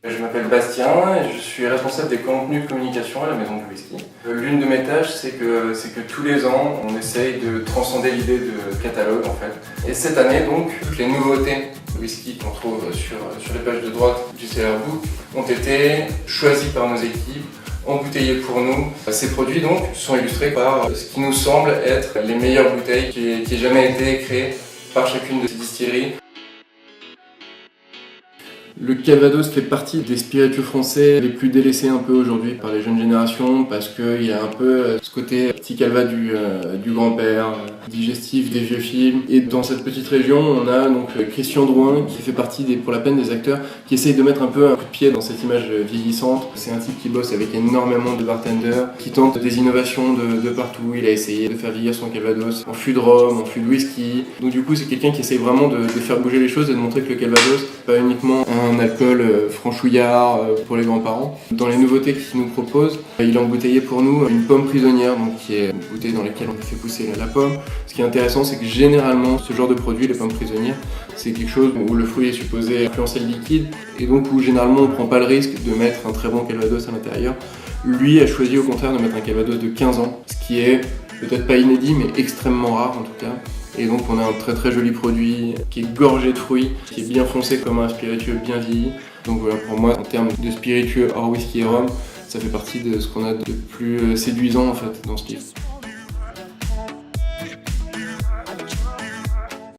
Je m'appelle Bastien et je suis responsable des contenus de communication à la Maison du Whisky. L'une de mes tâches, c'est que tous les ans, on essaye de transcender l'idée de catalogue en fait. Et cette année donc, toutes les nouveautés de whisky qu'on trouve sur les pages de droite du Cellar Book ont été choisies par nos équipes, embouteillées pour nous. Ces produits donc sont illustrés par ce qui nous semble être les meilleures bouteilles qui aient jamais été créées par chacune de ces distilleries. Le Calvados fait partie des spiritueux français les plus délaissés un peu aujourd'hui par les jeunes générations parce qu'il y a un peu ce côté petit calva du grand-père, digestif des vieux films. Et dans cette petite région, on a donc Christian Drouin qui fait partie pour la peine des acteurs qui essayent de mettre un peu un coup de pied dans cette image vieillissante. C'est un type qui bosse avec énormément de bartenders, qui tente des innovations de partout. Il a essayé de faire vieillir son Calvados en fût de rhum, en fût de whisky. Donc du coup, c'est quelqu'un qui essaye vraiment de faire bouger les choses et de montrer que le Calvados, c'est pas uniquement un alcool franchouillard pour les grands-parents. Dans les nouveautés qu'il nous propose, il a embouteillé pour nous une pomme prisonnière, donc qui est une bouteille dans laquelle on fait pousser la pomme. Ce qui est intéressant, c'est que généralement, ce genre de produit, les pommes prisonnières, c'est quelque chose où le fruit est supposé influencer le liquide et donc où généralement on ne prend pas le risque de mettre un très bon Calvados à l'intérieur. Lui a choisi au contraire de mettre un Calvados de 15 ans, ce qui est peut-être pas inédit mais extrêmement rare en tout cas. Et donc on a un très très joli produit qui est gorgé de fruits, qui est bien foncé comme un spiritueux bien vieilli. Donc voilà, pour moi en termes de spiritueux hors whisky et rhum, ça fait partie de ce qu'on a de plus séduisant en fait dans ce livre.